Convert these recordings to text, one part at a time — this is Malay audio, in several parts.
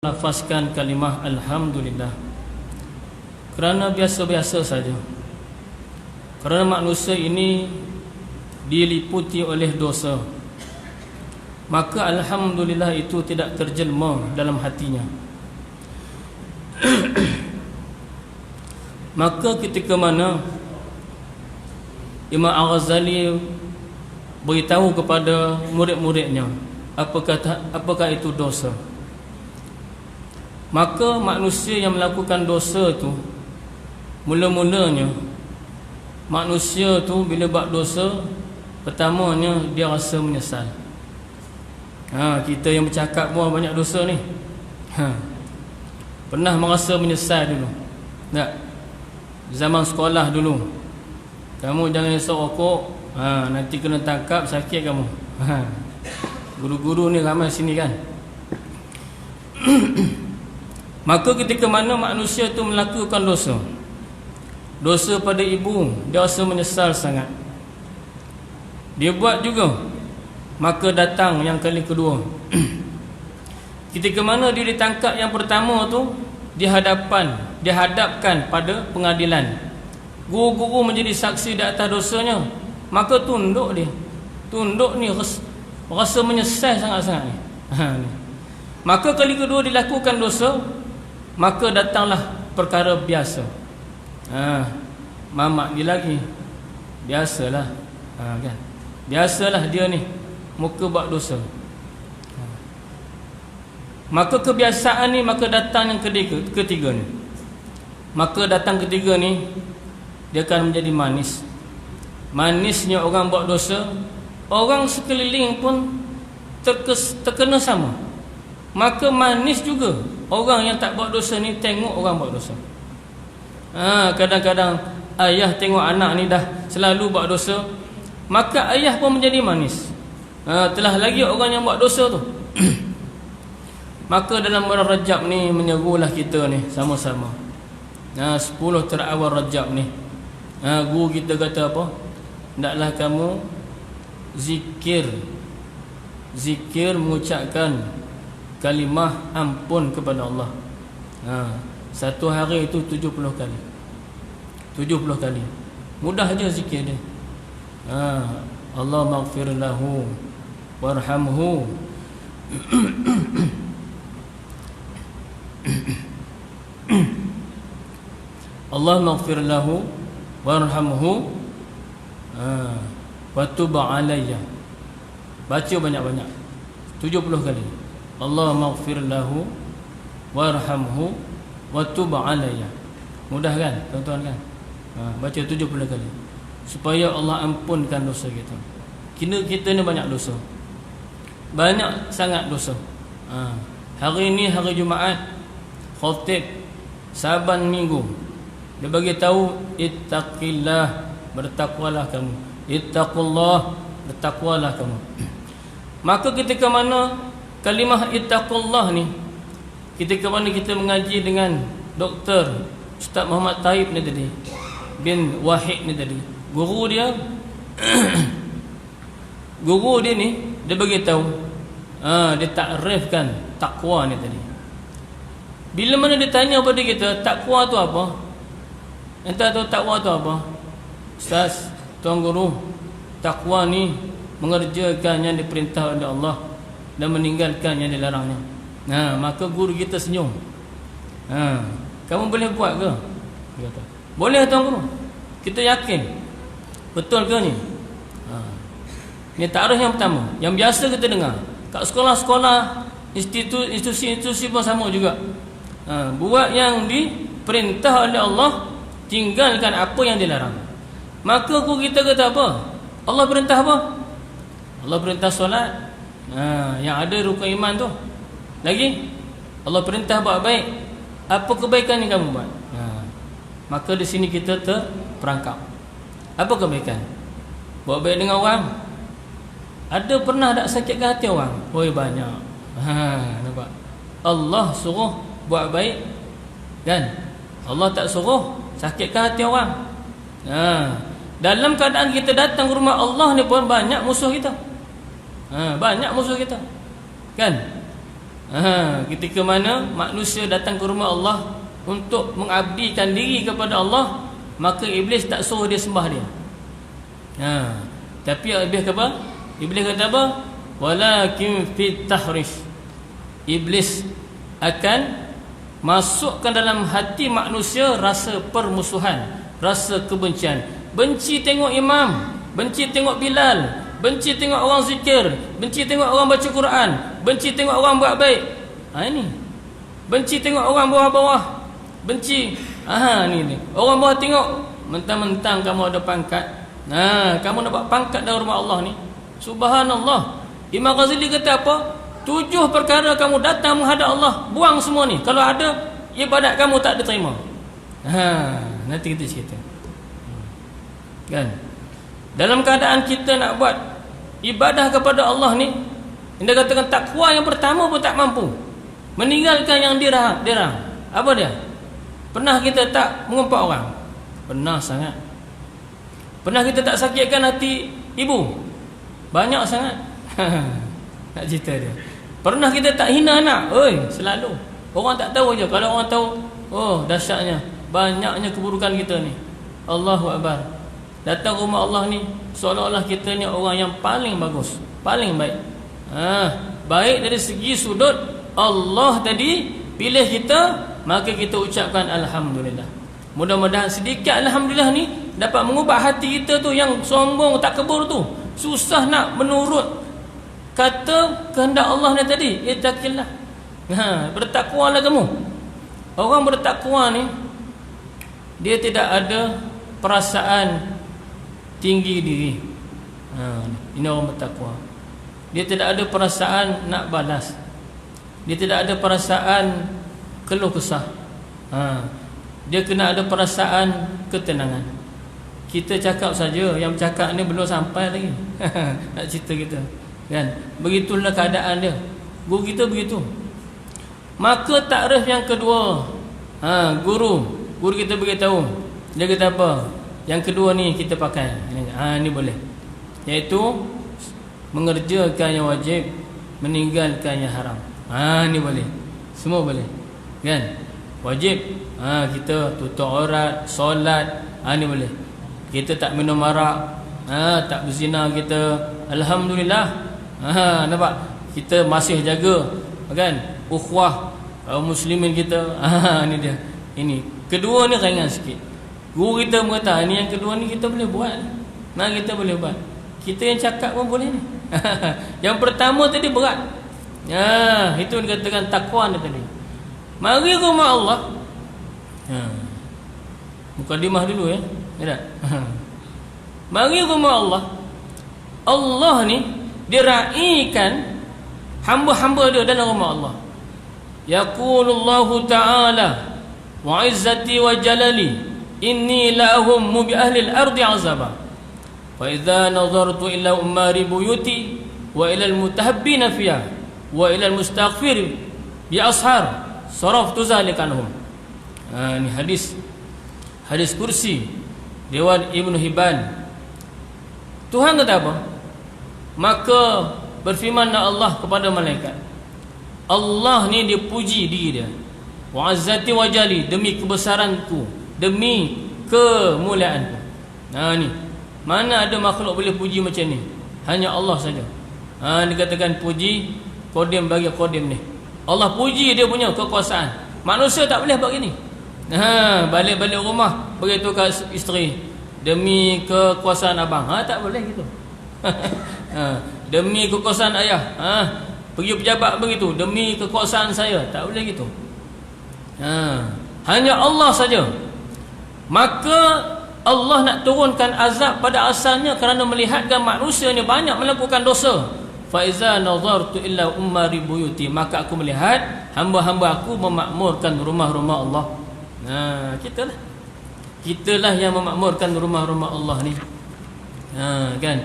Lafazkan kalimah Alhamdulillah kerana biasa-biasa saja. Kerana manusia ini diliputi oleh dosa, maka Alhamdulillah itu tidak terjelma dalam hatinya. Maka ketika mana Imam Al-Ghazali beritahu kepada murid-muridnya apakah itu dosa, maka manusia yang melakukan dosa tu, mula-mulanya manusia tu bila buat dosa, pertamanya dia rasa menyesal. Kita yang bercakap pun banyak dosa ni. Pernah merasa menyesal dulu tak? Zaman sekolah dulu, kamu jangan esok rokok, nanti kena tangkap, sakit kamu. Guru-guru ni ramai sini kan. Maka ketika mana manusia tu melakukan dosa pada ibu, dia rasa menyesal sangat. Dia buat juga, maka datang yang kali kedua. Ketika mana dia ditangkap yang pertama tu, dihadapkan pada pengadilan. Guru-guru menjadi saksi di atas dosanya, maka tunduk dia. Tunduk ni rasa menyesal sangat-sangat ni. Maka kali kedua dilakukan dosa, maka datanglah perkara biasa. Mamak ni lagi, biasalah. Kan? Biasalah dia ni muka buat dosa. Maka kebiasaan ni, maka datang yang ketiga ni. Maka datang ketiga ni, dia akan menjadi manis. Manisnya orang buat dosa, orang sekeliling pun terkena sama. Maka manis juga orang yang tak buat dosa ni tengok orang buat dosa. Kadang-kadang ayah tengok anak ni dah selalu buat dosa, maka ayah pun menjadi manis. Telah lagi orang yang buat dosa tu. Maka dalam bulan Rajab ni menyerulah kita ni sama-sama. 10 terawal Rajab ni, guru kita kata apa? Hendaklah kamu zikir mengucapkan kalimah ampun kepada Allah. Satu hari itu 70 kali. 70 kali. Mudah aja zikir dia. Allah maghfir lahu warhamhu. Allah maghfir lahu warhamhu wa tub alayya. Baca banyak-banyak 70 kali. Allah maghfir lahu warhamhu wa tub alayya. Mudah kan tuan-tuan kan? Baca 70 kali supaya Allah ampunkan dosa kita. Kita ni banyak dosa, banyak sangat dosa. Hari ni hari Jumaat, khatib saban minggu, dia bagi tahu ittaqillah, bertakwalah kamu. Ittaqullah, bertakwalah kamu. Maka ketika mana kalimah ittaqullah ni, ketika mana kita mengaji dengan Dr. Ustaz Muhammad Taib ni tadi, bin Wahid ni tadi, guru dia guru dia ni, dia bagi tahu, dia takrifkan takwa ni tadi. Bila mana dia tanya pada kita, takwa tu apa? Entah tahu takwa tu apa? Ustaz, tuan guru, takwa ni mengerjakan yang diperintah oleh Allah dan meninggalkan yang dilarangnya. Maka guru kita senyum. Kamu boleh buat ke? Dia kata, boleh tuan guru. Kita yakin. Betul ke ni? Ni takrif yang pertama, yang biasa kita dengar kat sekolah-sekolah, institusi pun sama juga. Buat yang diperintah oleh Allah, tinggalkan apa yang dilarang. Maka guru kita kata apa? Allah perintah apa? Allah perintah solat, yang ada rukun iman tu. Lagi Allah perintah buat baik. Apa kebaikan yang kamu buat? Maka di sini kita terperangkap. Apa kebaikan? Buat baik dengan orang. Ada pernah tak sakitkan hati orang? Banyak. Nampak? Allah suruh buat baik, kan? Allah tak suruh sakitkan hati orang. Dalam keadaan kita datang ke rumah Allah ni pun banyak musuh kita. Banyak musuh kita, kan? Ketika mana manusia datang ke rumah Allah untuk mengabdikan diri kepada Allah, maka iblis tak suruh dia sembah dia. Tapi iblis kata apa? Iblis kata apa? Walakin fit tahrish. Iblis akan masukkan dalam hati manusia rasa permusuhan, rasa kebencian. Benci tengok imam, benci tengok Bilal, benci tengok orang zikir, benci tengok orang baca Quran, benci tengok orang buat baik. Ini benci tengok orang bawah-bawah, benci. Ni orang bawah tengok, mentang-mentang kamu ada pangkat, kamu dapat pangkat dari rumah Allah ni. Subhanallah. Imam Ghazali kata apa? 7 perkara kamu datang menghadap Allah, buang semua ni. Kalau ada, ibadat kamu tak diterima. Nanti kita cerita. Kan? Dalam keadaan kita nak buat ibadah kepada Allah ni, dia katakan takwa yang pertama pun tak mampu. Meninggalkan yang dirang. Apa dia? Pernah kita tak mengumpat orang? Pernah sangat. Pernah kita tak sakitkan hati ibu? Banyak sangat. Nak cerita dia. Pernah kita tak hina anak? Selalu. Orang tak tahu je. Kalau orang tahu, dahsyatnya, banyaknya keburukan kita ni. Allahu Akbar. Datang rumah Allah ni, seolah-olah kita ni orang yang paling bagus, paling baik. Baik dari segi sudut Allah tadi pilih kita, maka kita ucapkan Alhamdulillah. Mudah-mudahan sedikit Alhamdulillah ni dapat mengubah hati kita tu yang sombong tak kebur tu. Susah nak menurut kata kehendak Allah ni tadi. Ittaqillah. Bertakwalah kamu. Orang bertakwa ni, dia tidak ada perasaan tinggi diri. Ini orang bertakwa. Dia tidak ada perasaan nak balas. Dia tidak ada perasaan keluh kesah. Dia kena ada perasaan ketenangan. Kita cakap saja, yang bercakap ni belum sampai lagi. Nak cerita kita, kan? Begitulah keadaan dia. Guru kita begitu. Maka takrif yang kedua, guru kita beritahu. Dia kata apa? Yang kedua ni kita pakai. Ni boleh. Iaitu mengerjakan yang wajib, meninggalkan yang haram. Ni boleh. Semua boleh. Kan? Wajib, kita tutup aurat, solat, ni boleh. Kita tak minum arak, tak berzina kita, alhamdulillah. Nampak? Kita masih jaga, kan? Ukhuwah muslimin kita. Ni dia. Ini. Kedua ni ringan sikit. Guru kita berkata, ni yang kedua ni kita boleh buat. Kita boleh buat. Kita yang cakap pun boleh ni. Yang pertama tadi berat. Itu dikatakan takwa ni tadi. Mari rumah Allah. Mukadimah dulu ya. Ya tak? Mari rumah Allah. Allah ni diraikan hamba-hamba dia dalam rumah Allah. Yaqulullahu ta'ala wa izzati wa jalali inni la'ahum bi ahli al-ardi azaba. Fa idza nazartu ila umari buyuti wa ila al-mutahabbina fiha wa ila al-mustaghfir bi ashar saraftu zalika anhum. Ini hadis kursi riwayat Ibnu Hibban. Tuhan kata apa? Maka berfirmanlah Allah kepada malaikat. Allah ni dia puji diri dia. Wa azzati wa jali, demi kebesaranku, demi kemuliaanku. Ni. Mana ada makhluk boleh puji macam ni? Hanya Allah saja. Dikatakan puji qadim bagi qadim ni. Allah puji dia punya kekuasaan. Manusia tak boleh buat gini. Balik-balik rumah beritahu ke isteri, demi kekuasaan abang. Tak boleh gitu. Demi kekuasaan ayah. Pergi pejabat begitu, demi kekuasaan saya. Tak boleh gitu. Hanya Allah saja. Maka Allah nak turunkan azab pada asalnya kerana melihatkan manusia ni banyak melakukan dosa. Fa iza nazartu illa ummari buyuti, maka aku melihat hamba-hamba aku memakmurkan rumah-rumah Allah. Kitalah yang memakmurkan rumah-rumah Allah ni. Kan?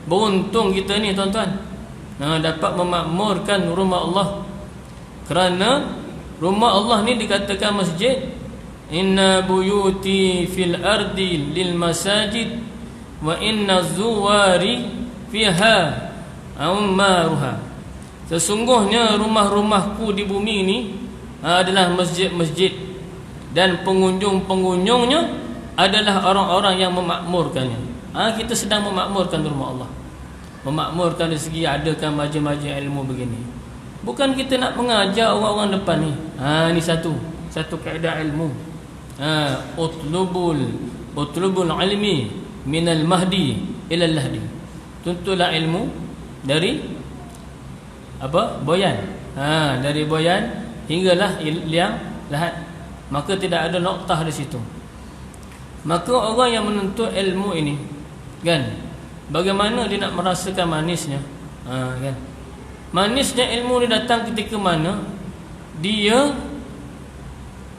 Beruntung kita ni tuan-tuan. Dapat memakmurkan rumah Allah. Kerana rumah Allah ni dikatakan masjid. Inna buyuti fil ardi lil masajid wa inna zuwari fiha ummaruha. Sesungguhnya rumah-rumahku di bumi ini adalah masjid-masjid, dan pengunjung-pengunjungnya adalah orang-orang yang memakmurkannya. Kita sedang memakmurkan rumah Allah, memakmurkan dari segi adakan majlis-majlis ilmu begini. Bukan kita nak mengajar orang-orang depan ni. Ni satu kaedah ilmu. Utlubul ilmi minal mahdi ilal lahdi. Tuntutlah ilmu dari boyan. Dari boyan hinggalah liang lahat. Maka tidak ada noktah di situ. Maka orang yang menuntut ilmu ini, kan, bagaimana dia nak merasakan manisnya? Kan, manisnya ilmu ni datang ketika mana dia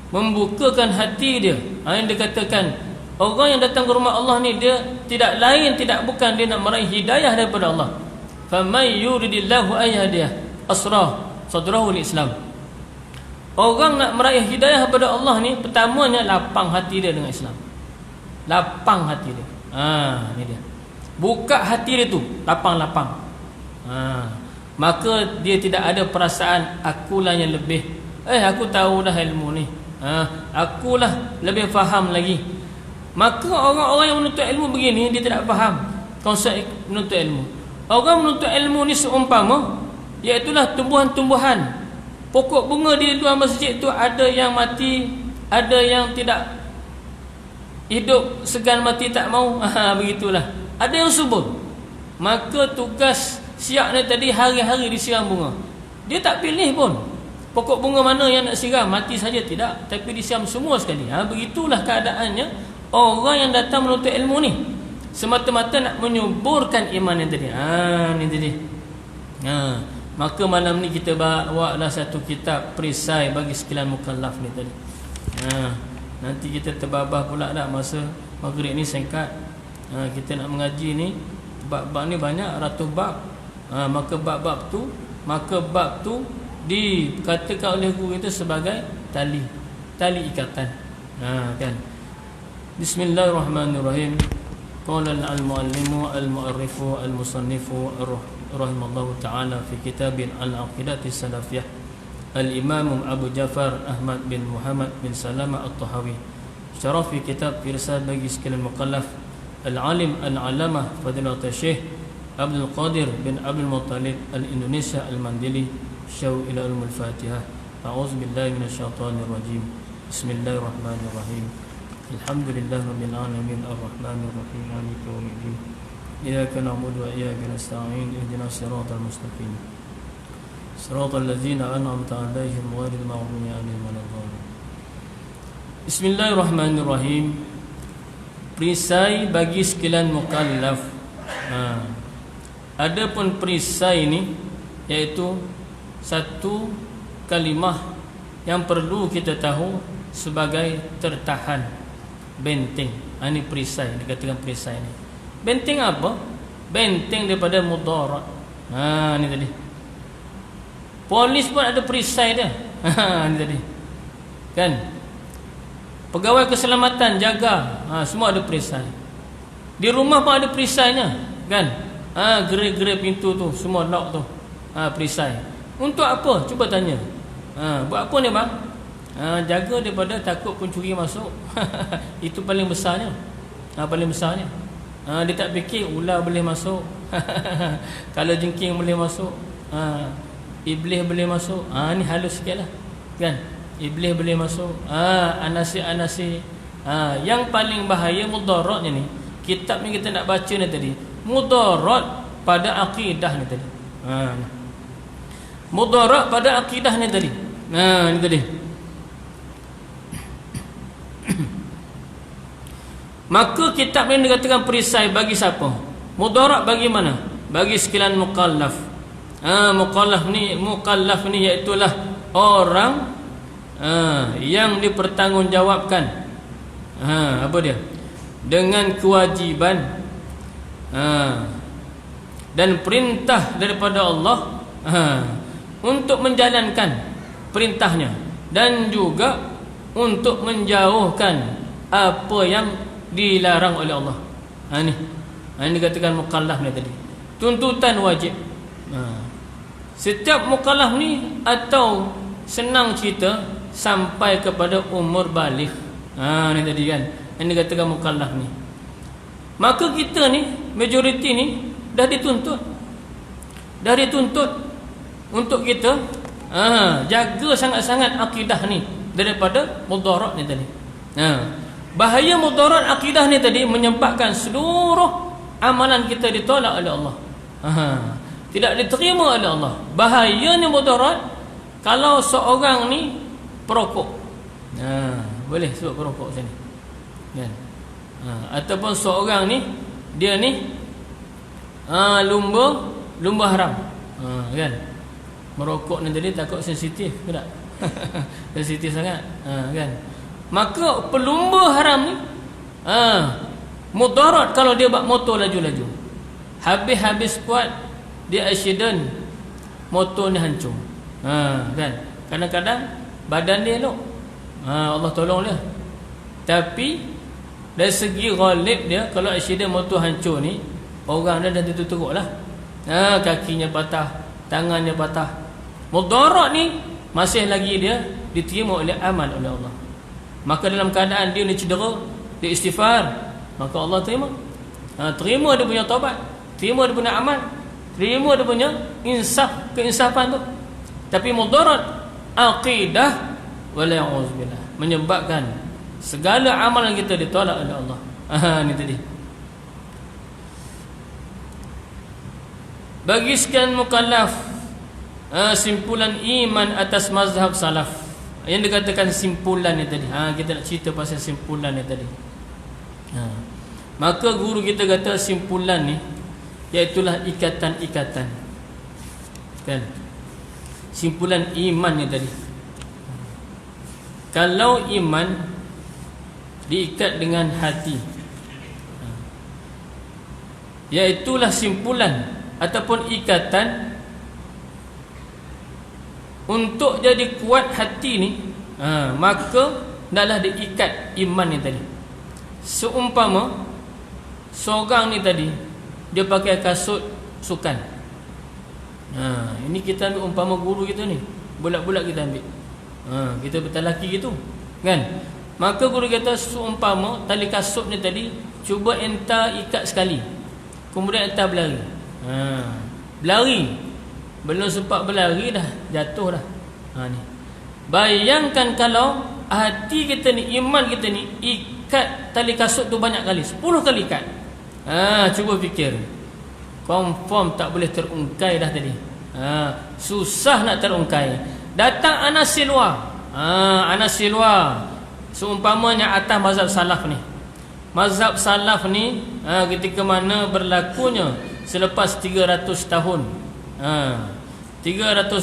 membukakan hati dia. Yang dikatakan orang yang datang ke rumah Allah ni, dia tidak lain tidak bukan dia nak meraih hidayah daripada Allah. Faman yuridillahu ayyadiyah asrah sadrahu al-Islam. Orang nak meraih hidayah kepada Allah ni, pertamanya lapang hati dia dengan Islam. Lapang hati dia. Ni dia. Buka hati dia tu, lapang-lapang. Maka dia tidak ada perasaan akulah yang lebih. Aku tahu dah ilmu ni. Akulah lebih faham lagi. Maka orang-orang yang menuntut ilmu begini, dia tidak faham konsep menuntut ilmu. Orang menuntut ilmu ni seumpama, iaitulah tumbuhan-tumbuhan. Pokok bunga di luar masjid tu ada yang mati, ada yang tidak hidup, segan mati tak mau. Begitulah. Ada yang subur. Maka tugas siap ni tadi hari-hari disiram bunga. Dia tak pilih pun pokok bunga mana yang nak siram, mati saja tidak, tapi disiram semua sekali. Begitulah keadaannya orang yang datang menuntut ilmu ni, semata-mata nak menyuburkan iman yang tadi. Ni tadi. Maka malam ni kita bawa lah satu kitab perisai bagi sekalian mukallaf ni tadi. Nanti kita terbabah pula dah masa maghrib ni singkat. Kita nak mengaji ni, bab-bab ni banyak, ratus bab. Maka bab tu dikatakan oleh guru itu sebagai tali ikatan. Kan. Bismillahirrahmanirrahim. Qala al-muallimu al-mu'arrifu al-musannifu rahimallahu ta'ala fi kitabin al-aqidati salafiyah al-imam Abu Ja'far Ahmad bin Muhammad bin Salama at-Tahawi. Syarah fi kitab irsal bagi sekalian mukallaf al-alim al-alamah fadilat Syekh Abdul Qadir bin Abdul Muttalib al-Indonesia al-Mandili. Syau ila al-Fatihah. A'udzu billahi minasyaitonir rajim. Bismillahirrahmanirrahim. Alhamdulillahirabbil alamin arrahmanir rahim maliki yaumiddin. Iyyaka na'budu wa iyyaka nasta'in. Ihdinas siratal mustaqim. Siratal ladzina an'amta 'alaihim ghairil maghdubi 'alaihim waladdallin. Bismillahirrahmanirrahim. Perisai bagi sekalian mukallaf. Adapun perisai ini iaitu satu kalimah yang perlu kita tahu sebagai tertahan, benteng. Ini perisai, dikatakan perisai ini. Benteng apa? Benteng daripada mudarat. Ni tadi. Polis pun ada perisai dia. Ni tadi. Kan? Pegawai keselamatan jaga, semua ada perisai. Di rumah pun ada perisainya, kan? Gerai-gerai pintu tu, semua lock tu. Perisai. Untuk apa? Cuba tanya. Buat apa ni bang? Jaga daripada takut pencuri masuk. Itu paling besarnya. Paling besarnya. Dia tak fikir ular boleh masuk. Kalau jengking boleh masuk. Iblis boleh masuk. Ni halus sikit lah, kan? Iblis boleh masuk. Anasi-anasi. Yang paling bahaya mudaratnya ni, kitab ni kita nak baca ni tadi, mudarat pada akidah ni tadi. Mudarat pada akidah ni tadi. Ni tadi. Maka kitab ni dikatakan perisai bagi siapa? Mudarat bagi mana? Bagi sekalian mukallaf. Mukallaf ni iaitulah orang yang dipertanggungjawabkan. Apa dia? Dengan kewajiban dan perintah daripada Allah untuk menjalankan perintahnya, dan juga untuk menjauhkan apa yang dilarang oleh Allah. Ini dikatakan mukallaf ni tadi. Tuntutan wajib. Setiap mukallaf ni atau senang cerita sampai kepada umur baligh. Ni tadi kan, yang dikatakan mukallaf ni. Maka kita ni, majoriti ni dah dituntut. Dah dituntut untuk kita jaga sangat-sangat akidah ni daripada mudarat ni tadi. Bahaya mudarat akidah ni tadi menyebabkan seluruh amalan kita ditolak oleh Allah. Tidak diterima oleh Allah. Bahayanya mudarat kalau seorang ni perokok. Boleh sebut perokok sini. Kan? Ataupun seorang ni dia ni lumba haram. Kan? Merokok ni tadi takut sensitif ke tak? Sensitif sangat. Kan? Maka pelumba haram ni mudarat kalau dia buat motor laju-laju. Habis-habis kuat dia accident, motor ni hancur. Kan? Kadang-kadang badan dia elok. Allah tolong dia. Tapi dari segi ghalib dia, kalau accident motor hancur ni, orang dia dah teruk lah. Kakinya patah, tangannya patah. Mudarat ni masih lagi dia diterima oleh amal oleh Allah. Maka dalam keadaan dia ni cedera, dia istighfar, maka Allah terima. Terima dia punya taubat, terima dia punya amal, terima dia punya keinsafan tu. Tapi mudarat aqidah wala ya'uzubillah menyebabkan segala amalan kita ditolak oleh Allah. Ni tadi. Bagi sekian mukallaf, simpulan iman atas mazhab salaf. Yang dikatakan simpulan ni tadi. Kita nak cerita pasal simpulan ni tadi. Maka guru kita kata simpulan ni iaitulah ikatan-ikatan. Kan? Simpulan iman ni tadi. Kalau iman diikat dengan hati, iaitulah simpulan ataupun ikatan untuk jadi kuat hati ni, maka hendaklah diikat iman ni tadi. Seumpama seorang ni tadi dia pakai kasut sukan. Ini kita ambil umpama guru kita ni, bulat-bulat kita ambil. Kita bertalaki gitu, kan? Maka guru kata seumpama tali kasut ni tadi, cuba entah ikat sekali, kemudian entah berlari. Berlari, belum sempat berlari dah jatuh dah. Ni. Bayangkan kalau hati kita ni, iman kita ni ikat tali kasut tu banyak kali, 10 kali ikat. Cuba fikir, confirm tak boleh terungkai dah tadi. Susah nak terungkai. Datang Anas Silwa. Anas Silwa seumpamanya atas mazhab salaf ni. Mazhab salaf ni ketika mana berlakunya selepas 300 tahun. 300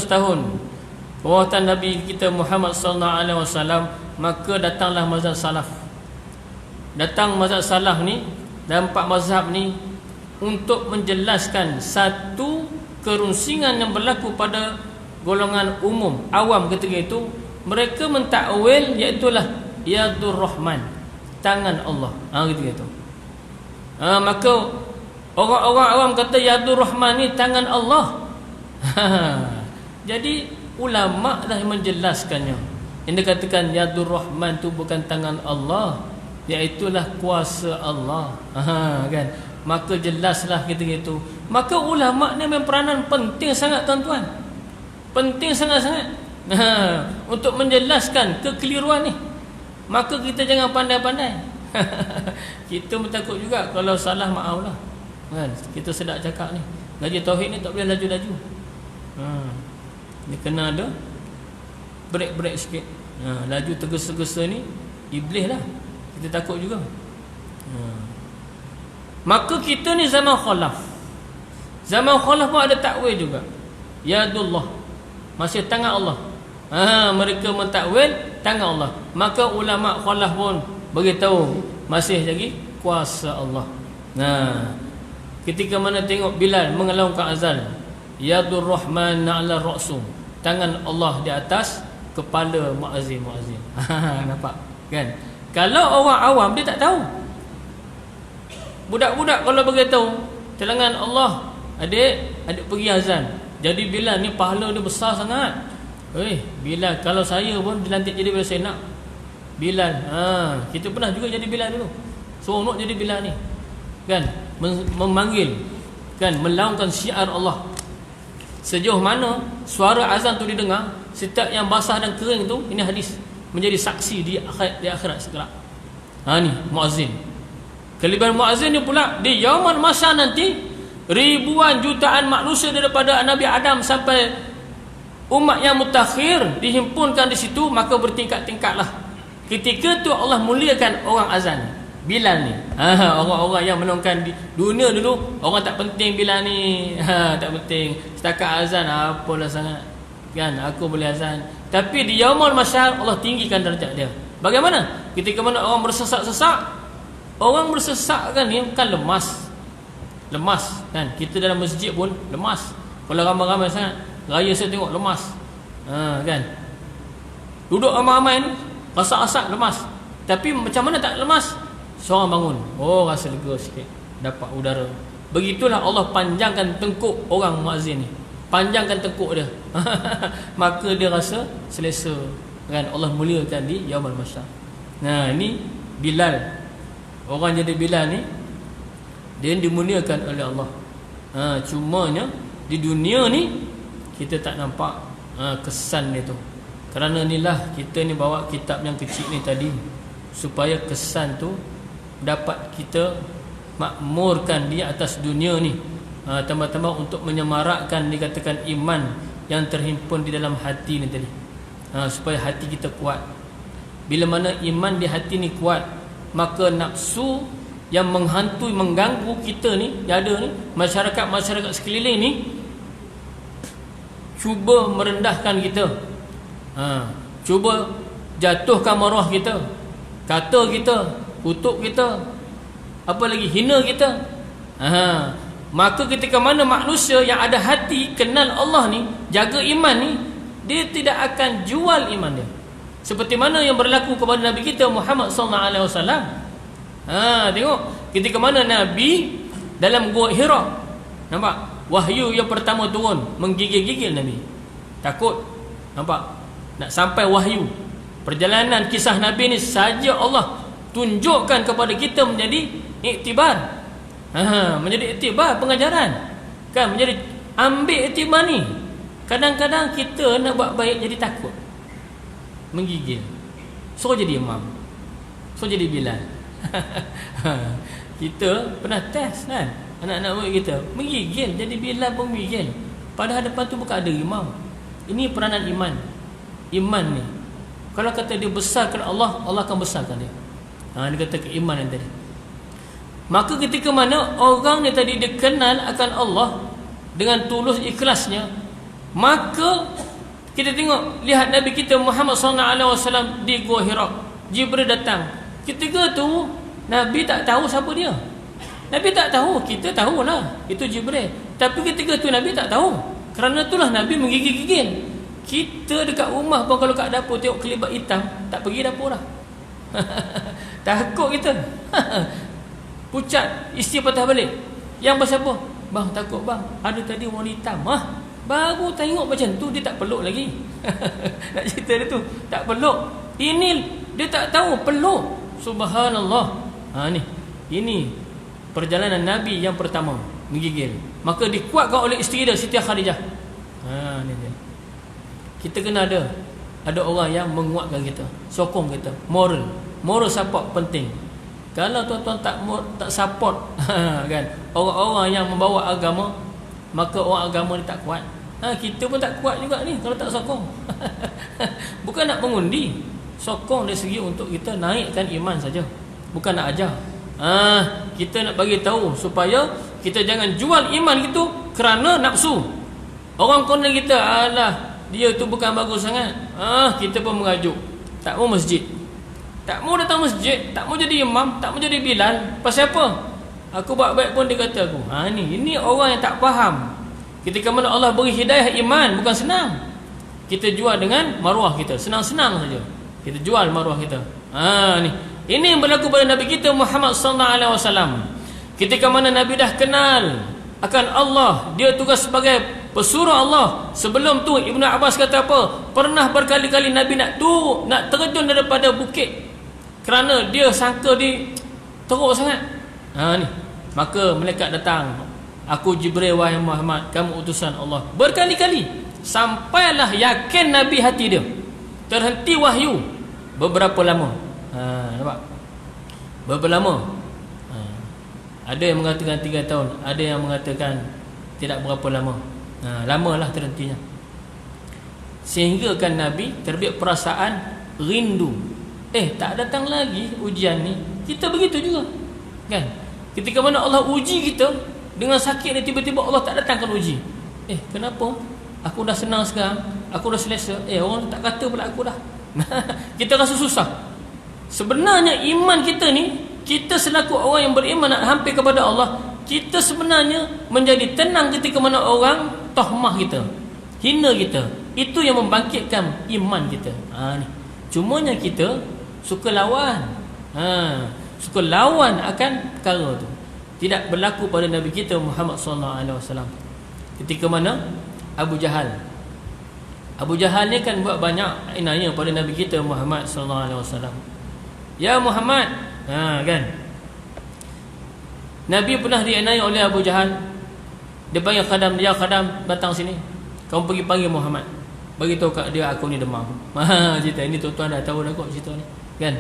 tahun kewafatan Nabi kita Muhammad sallallahu alaihi wasallam, maka datanglah mazhab salaf. Datang mazhab salaf ni dan 4 mazhab ni untuk menjelaskan satu kerunsingan yang berlaku pada golongan umum awam ketika itu. Mereka mentakwil iaitulah yadur rahman, tangan Allah. Ketika itu maka orang-orang awam kata yadur rahman ni tangan Allah. Jadi ulama dah menjelaskannya. Yang dikatakan yadur rahman tu bukan tangan Allah, iaitulah kuasa Allah. Kan? Maka jelaslah ketika itu. Maka ulama ni memang peranan penting sangat tuan-tuan. Penting sangat-sangat untuk menjelaskan kekeliruan ni. Maka kita jangan pandai-pandai. Kita pun takut juga kalau salah, maaf lah. Kan? Kita sedap cakap ni, ngaji tauhid ni tak boleh laju-laju. Dia kena ada break-break sikit. Laju tergesa-gesa ni iblis lah. Kita takut juga. Maka kita ni zaman khalaf. Zaman khalaf pun ada takwil juga. Yadullah, masih tangan Allah. Mereka mentakwil tangan Allah. Maka ulama khalaf pun beritahu masih lagi kuasa Allah. Ketika mana tengok Bilal mengelongkan azan, yadur rahman ala ra'su, tangan Allah di atas kepala muazzin. Nampak kan? Kalau orang awam dia tak tahu. Budak-budak kalau beritahu tangan Allah, adik pergi azan, Jadi Bilal ni pahala dia besar sangat. Bilal, kalau saya pun dilantik jadi Bilal, saya nak Bilal. Kita pernah juga jadi Bilal dulu. Seronok jadi Bilal ni. Kan? Memanggil, kan, melaungkan syiar Allah. Sejauh mana suara azan tu didengar, setiap yang basah dan kering tu, ini hadis, menjadi saksi di akhirat segala. Ni muazzin. Kelebihan muazzin ni pula, di yaumul mahsyar nanti, ribuan jutaan manusia daripada Nabi Adam sampai umat yang mutakhir dihimpunkan di situ, maka bertingkat-tingkatlah. Ketika tu Allah muliakan orang azan, Bilal ni. Orang-orang yang menongkan di dunia dulu, orang tak penting Bilal ni. Tak penting. Setakat azan apalah sangat. Kan, aku boleh azan. Tapi di yaumul mahsyar Allah tinggikan darjat dia. Bagaimana? Ketika mana orang bersesak-sesak, orang bersesak kan ni kan lemas. Lemas kan. Kita dalam masjid pun lemas. Kalau ramai-ramai sangat, raya saya tengok lemas. Kan. Duduk ramai-ramai ni asak-asak lemas. Tapi macam mana tak lemas? Seorang bangun, rasa lega sikit, dapat udara. Begitulah Allah panjangkan tengkuk orang muazzin ni. Panjangkan tengkuk dia. Maka dia rasa selesa. Kan, Allah muliakan di yaumul mahsyar. Nah, ini Bilal. Orang jadi Bilal ni dia dimuliakan oleh Allah. Cumanya di dunia ni kita tak nampak kesan dia tu. Kerana inilah kita ni bawa kitab yang kecil ni tadi, supaya kesan tu dapat kita makmurkan di atas dunia ni, tambah-tambah untuk menyemarakkan dikatakan iman yang terhimpun di dalam hati ni tadi, supaya hati kita kuat. Bila mana iman di hati ni kuat, maka nafsu yang menghantui, mengganggu kita ni, yang ada ni, masyarakat sekeliling ni, cuba merendahkan kita, cuba jatuhkan maruah kita, kata kita, kutuk kita, apa lagi, hina kita. Maka ketika mana manusia yang ada hati kenal Allah ni, jaga iman ni, dia tidak akan jual iman dia. Seperti mana yang berlaku kepada Nabi kita Muhammad sallallahu alaihi wasallam. Tengok ketika mana Nabi dalam Gua Hira, nampak wahyu yang pertama turun, menggigil-gigil Nabi. Takut, nampak, nak sampai wahyu. Perjalanan kisah Nabi ni saja Allah tunjukkan kepada kita menjadi iktibar. Menjadi iktibar pengajaran. Kan, menjadi ambil iktibar ni. Kadang-kadang kita nak buat baik jadi takut, menggigil. So jadi imam, so jadi Bilal. Kita pernah test kan, anak-anak murid kita menggigil, jadi Bilal pun menggigil. Padahal depan tu bukan ada imam. Ini peranan iman. Iman ni, kalau kata dia besarkan Allah, Allah akan besarkan dia. Dia kata keimanan tadi. Maka ketika mana orang ni tadi dia kenal akan Allah dengan tulus ikhlasnya, maka kita tengok, lihat Nabi kita Muhammad SAW di Gua Hira. Jibril datang. Ketika tu Nabi tak tahu siapa dia. Nabi tak tahu, kita tahulah itu Jibril. Tapi ketika tu Nabi tak tahu. Kerana itulah Nabi menggigil-gigil. Kita dekat rumah pun kalau kat dapur tengok kelibat hitam, tak pergi dapur dah. Takut kita. Pucat, isteri patah balik. Yang pasal apa? Bang, takut bang, ada tadi warna hitam. Baru tengok macam tu, dia tak peluk lagi. Nak cerita dia tu, tak peluk. Ini dia tak tahu, peluk. Subhanallah. Ini perjalanan Nabi yang pertama, menggigil. Maka dikuatkan oleh isteri dia, Siti Khadijah. Ni dia. Kita kena ada orang yang menguatkan kita, sokong kita. Moral support penting. Kalau tuan-tuan tak support kan, orang-orang yang membawa agama, maka orang agama ni tak kuat. Kita pun tak kuat juga ni kalau tak sokong. Bukan nak mengundi, sokong dari segi untuk kita naikkan iman saja, bukan nak ajar. Kita nak bagi tahu supaya kita jangan jual iman itu kerana nafsu. Orang konon kita, alah dia tu bukan bagus sangat. Kita pun mengajuk, tak mau masjid, tak mau datang masjid, tak mau jadi imam, tak mau jadi Bilal. Pasal apa? Aku buat baik pun dia kata aku. Ini orang yang tak faham. Ketika mana Allah beri hidayah iman, bukan senang. Kita jual dengan maruah kita, senang-senang saja. Kita jual maruah kita. Ini yang berlaku pada Nabi kita Muhammad SAW. Ketika mana Nabi dah kenal akan Allah, dia tugas sebagai pesuruh Allah. Sebelum tu Ibnu Abbas kata apa? Pernah berkali-kali Nabi nak terjun daripada bukit kerana dia sangka dia teruk sangat. Ni. Maka malaikat datang. Aku Jibril, wahai Muhammad, kamu utusan Allah. Berkali-kali sampailah yakin Nabi hati dia. Terhenti wahyu beberapa lama. Nampak? Berapa lama? Ada yang mengatakan 3 tahun, ada yang mengatakan tidak berapa lama. Lamalah terhentinya. Sehingga kan Nabi terbit perasaan rindu. Tak datang lagi ujian ni. Kita begitu juga. Kan? Ketika mana Allah uji kita dengan sakit ni, tiba-tiba Allah tak datangkan uji. Kenapa? Aku dah senang sekarang, aku dah selesa. Orang tak kata pula aku dah. Kita rasa susah. Sebenarnya iman kita ni, kita selaku orang yang beriman nak hampir kepada Allah, kita sebenarnya menjadi tenang ketika mana orang tohmah kita, hina kita. Itu yang membangkitkan iman kita. Ni. Cumanya kita suka lawan. Suka lawan akan perkara tu. Tidak berlaku pada Nabi kita Muhammad sallallahu alaihi wasallam. Ketika mana Abu Jahal ni kan buat banyak inaya pada Nabi kita Muhammad sallallahu alaihi wasallam. Ya Muhammad, kan? Nabi pernah diinaya oleh Abu Jahal. Dia panggil khadam dia, khadam datang sini. Kamu pergi panggil Muhammad. Bagi tahu kat dia aku ni demam. Cerita ini tuan-tuan dah tahu dah kok cerita ni, kan?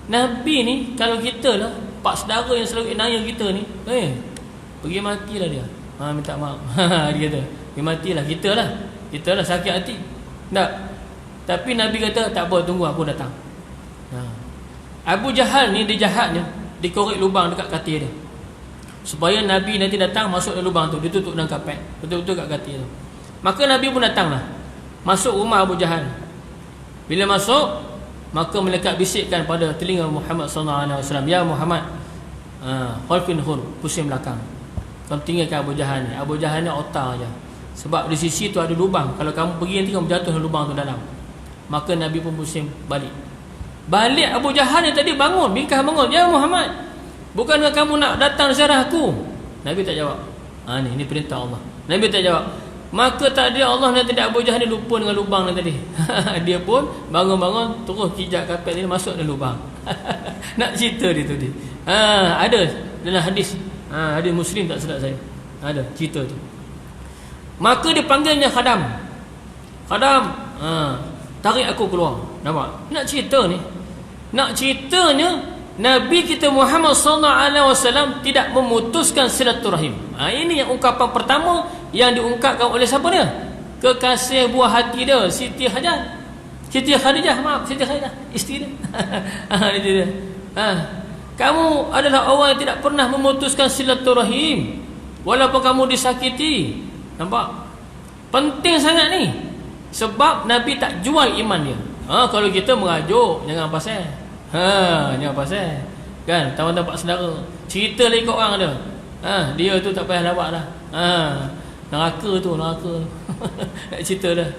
Nabi ni kalau kita lah pak saudara yang selalu inaya kita ni, pergi matilah dia. Minta maaf. Dia kata, pergi matilah kita lah sakit hati. Tak. Tapi Nabi kata tak apa, tunggu aku datang. Abu Jahal ni dia jahatnya, dikorek lubang dekat katil dia. Supaya Nabi nanti datang masuk dalam lubang tu, dia tutup dengan kapet, betul-betul kat katil tu. Maka Nabi pun datanglah. Masuk rumah Abu Jahal. Bila masuk, maka malaikat bisikkan pada telinga Muhammad sallallahu alaihi wasallam, ya Muhammad, khalfin hur, pusing belakang. Kamu tinggalkan Abu Jahal ni. Abu Jahal ni otak aja. Sebab di sisi tu ada lubang. Kalau kamu pergi nanti kamu jatuh dalam lubang tu dalam. Maka Nabi pun pusing balik. Balik Abu Jahal ni tadi bangun, bingkah bangun, ya Muhammad, bukankah kamu nak datang ziarah aku? Nabi tak jawab. Ini perintah Allah. Nabi tak jawab. Maka tak ada Allah nanti Abu Jahal ni lupa dengan lubang ni tadi. Dia pun bangun-bangun, terus kijak kapet dia masuk dalam lubang. Nak cerita dia tu dia. Ada dalam hadis. Hadis Muslim tak silap saya. Ada cerita tu. Maka dia panggilnya khadam. Khadam, tarik aku keluar. Nampak? Nak cerita ni. Nak ceritanya Nabi kita Muhammad sallallahu alaihi wasallam tidak memutuskan silaturahim. Ini yang ungkapan pertama yang diungkapkan oleh siapa dia? Kekasih buah hati dia, Siti Khadijah. Siti Khadijah, isteri dia. Kamu adalah orang yang tidak pernah memutuskan silaturahim walaupun kamu disakiti. Nampak? Penting sangat ni. Sebab Nabi tak jual iman dia. Kalau kita merajuk, jangan pasal. Jangan pasal. Kan, tahu-tahu pak saudara. Cerita lagi kat orang ada. Dia tu tak payah lawak dah. Neraka tu. Nak cerita dah.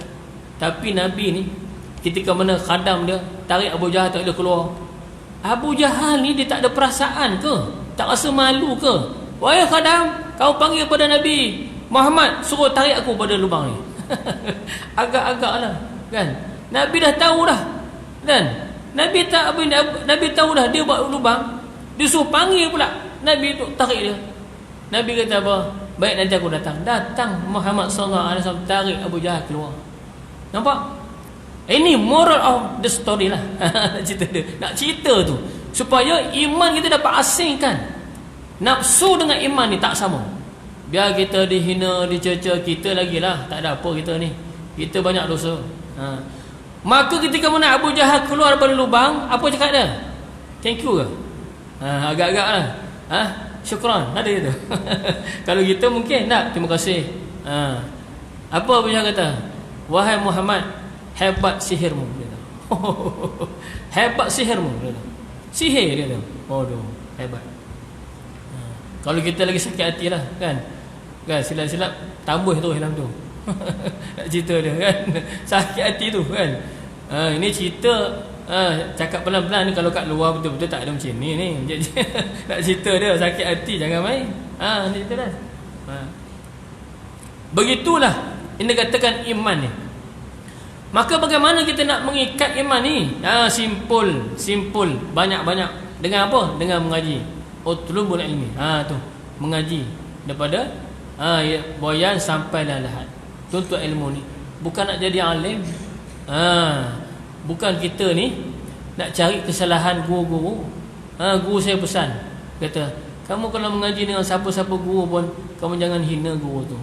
Tapi Nabi ni, ketika mana khadam dia tarik Abu Jahal tak boleh keluar. Abu Jahal ni dia tak ada perasaan ke? Tak rasa malu ke? Wahai khadam, kau panggil pada Nabi Muhammad, suruh tarik aku pada lubang ni. Agak-agak lah, kan? Nabi dah tahu dah, kan? Nabi tahu dah dia buat lubang. Dia suruh panggil pula Nabi tu tarik dia. Nabi kata apa? Baik, nanti aku datang. Datang Muhammad sallallahu alaihi wasallam tarik Abu Jahal keluar. Nampak? Ini moral of the story lah. Nak cerita tu supaya iman kita dapat asingkan. Nafsu dengan iman ni tak sama. Biar kita dihina, dicerca, kita lagi lah tak ada apa kita ni. Kita banyak dosa. Maka ketika mana Abu Jahal keluar daripada lubang, apa cakap dia? Thank you ke? Agak-agak lah. Syukran, ada itu. Kalau kita mungkin tak, terima kasih. Apa Abu Jahal kata? Wahai Muhammad, hebat sihirmu. Hebat sihirmu. Sihir dia tu. Aduh, hebat. Kalau kita lagi sakit hati lah, kan? Kan silap-silap tambah tu dalam tu. Nak cerita dia, kan? Sakit hati tu, kan? Ini cerita cakap pelan-pelan ni. Kalau kat luar betul-betul tak ada macam ni. Nak cerita dia sakit hati, jangan main. Ni cerita dah. Begitulah ini katakan iman ni. Maka bagaimana kita nak mengikat iman ni? Simpul, banyak-banyak. Dengan apa? Dengan mengaji. Utlubul ilmi. Tu, mengaji daripada boyan sampai lahat. Tuntut ilmu ni. Bukan nak jadi alim. Bukan kita ni nak cari kesalahan guru-guru. Guru saya pesan, kata, kamu kalau mengaji dengan siapa-siapa guru pun, kamu jangan hina guru tu.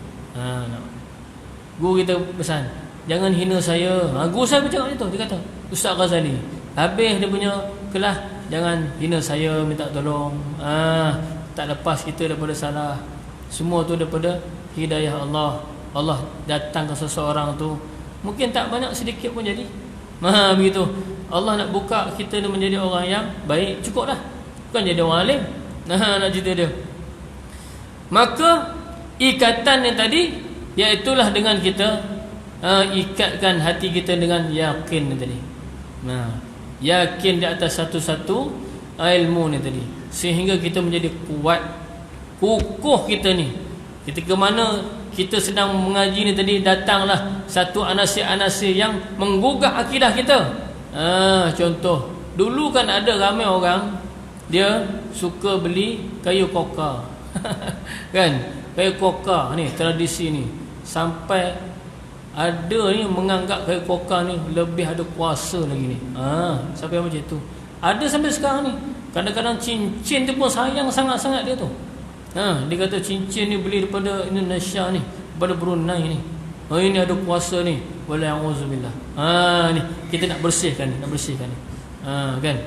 Guru kita pesan, jangan hina saya. Guru saya bercakap macam tu. Dia kata, Ustaz Ghazali, habis dia punya kelas, jangan hina saya, minta tolong. Tak lepas kita daripada salah. Semua tu daripada hidayah Allah. Allah datang ke seseorang tu, mungkin tak banyak, sedikit pun jadi. Begitu. Allah nak buka kita ni menjadi orang yang baik, cukup dah. Bukan jadi orang alim. Nak cerita dia. Maka ikatan yang tadi, iaitulah dengan kita ikatkan hati kita dengan yakin ni tadi. Yakin di atas satu-satu ilmu ni tadi, sehingga kita menjadi kuat, kukuh kita ni. Ketika mana kita sedang mengaji ni tadi, datanglah satu anasir-anasir yang menggugah akidah kita. Contoh, dulu kan ada ramai orang dia suka beli kayu kokar. Kan, kayu kokar ni, tradisi ni, sampai ada ni menganggap kayu kokar ni lebih ada kuasa lagi ni. Sampai macam tu. Ada sampai sekarang ni. Kadang-kadang cincin tu pun sayang sangat-sangat dia tu. Dia kata cincin ni beli daripada Indonesia ni, daripada Brunei ni. Ini ada kuasa ni. Wala'udzubillah. Ni kita nak bersihkan ni, kan.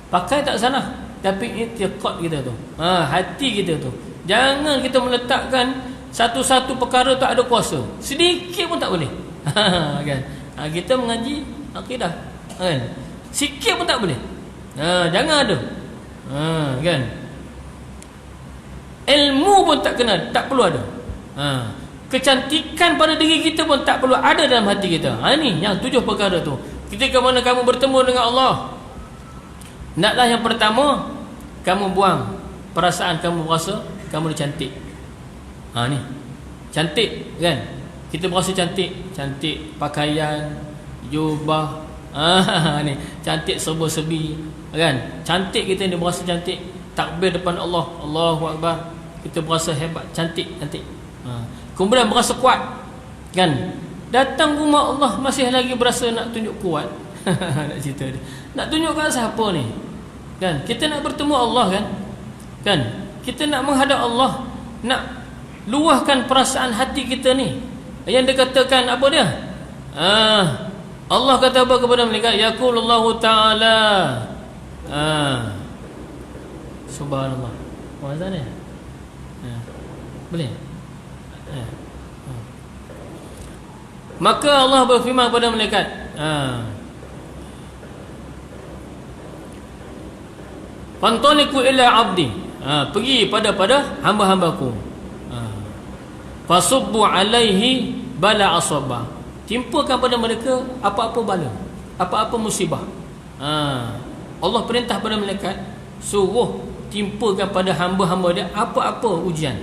Pakai tak salah, tapi i'tiqad kita tu, hati kita tu. Jangan kita meletakkan satu-satu perkara tak ada kuasa. Sedikit pun tak boleh. Kan. Kita mengaji akidah, kan. Sikit pun tak boleh. Jangan ada. Kan. Ilmu pun tak kena, tak perlu ada. Kecantikan pada diri kita pun tak perlu ada dalam hati kita. Ini yang 7 perkara tu. Ketika mana kamu bertemu dengan Allah, naklah yang pertama, kamu buang perasaan kamu rasa kamu dah cantik. Ni cantik, kan. Kita berasa cantik. Cantik pakaian, jubah, ni cantik serba-serbi, kan. Cantik kita ni berasa cantik. Takbir depan Allah, Allahu Akbar, kita berasa hebat, cantik. Kemudian berasa kuat, kan. Datang rumah Allah masih lagi berasa nak tunjuk kuat. Nak cerita dia, nak tunjuk kat siapa ni, kan. Kita nak bertemu Allah, kan. Kita nak menghadap Allah, nak luahkan perasaan hati kita ni. Yang dia katakan apa dia? Allah kata apa kepada malaikat? Yaqulullahu ta'ala, subhanallah. Azan ni? Boleh? Maka Allah berfirman kepada malaikat, fantaliqu ila abdi, pergi pada hamba-hambaku, fasubbu alaihi bala asaba, timpakan pada mereka apa-apa bala, apa-apa musibah. Allah perintah pada malaikat, suruh timpakan pada hamba-hamba dia apa-apa ujian.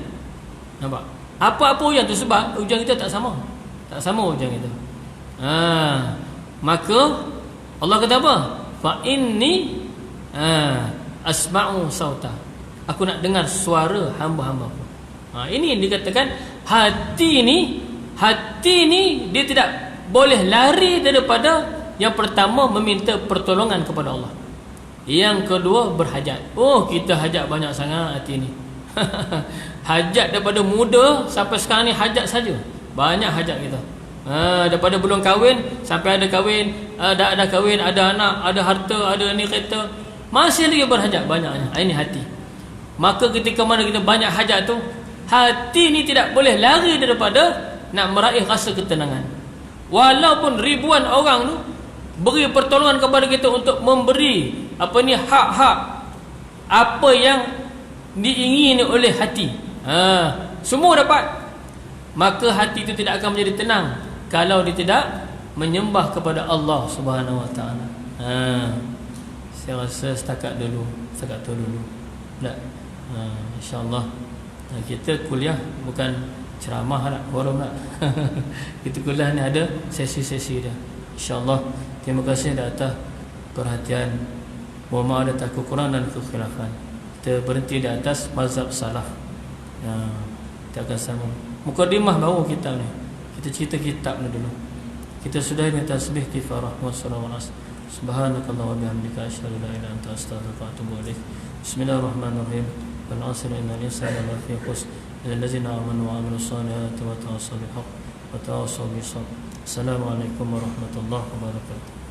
Nampak? Apa-apa ujian tu, sebab ujian kita tak sama. Tak sama ujian kita. Maka Allah kata apa? Fa inni asma'u sauta, aku nak dengar suara hamba-hambaku. Ini dikatakan hati ni dia tidak boleh lari daripada yang pertama, meminta pertolongan kepada Allah. Yang kedua, berhajat. Kita hajat banyak sangat hati ni. Hajat daripada muda sampai sekarang ni hajat saja. Banyak hajat kita. Daripada belum kahwin sampai ada kahwin, ada kahwin, ada anak, ada harta, ada ni kereta, masih lagi berhajat banyaknya. Ini hati. Maka ketika mana kita banyak hajat tu, hati ni tidak boleh lari daripada nak meraih rasa ketenangan. Walaupun ribuan orang tu beri pertolongan kepada kita untuk memberi hak-hak apa yang diingini oleh hati, semua dapat. Maka hati itu tidak akan menjadi tenang kalau dia tidak menyembah kepada Allah Subhanahu Wa Taala. Saya rasa setakat tu dulu. Tak, insya-Allah kita kuliah bukan ceramah nak, forum nak. Itu kuliah ni ada sesi-sesi dia. InsyaAllah. Terima kasih atas perhatian. Mohon maaf atas kekurangan dan kekhilafan. Kita berhenti di atas mazhab salaf. Kita akan sama. Mukadimah baru kitab ni. Kita cerita kitab ni dulu. Kita sudah ini tasbih kifarah wa sallallahu alaihi wasallam. Subhanakallah wa bihamdika asyhadu an la ilaha illa anta astaghfiruka wa atubu ilaik. Bismillahirrahmanirrahim. Wal 'asri innal insana lafi khusr illa allazina amanu wa 'amilus solihati wa tawassaw bil haqq wa tawassaw bis sabr. Assalamualaikum warahmatullahi wabarakatuh.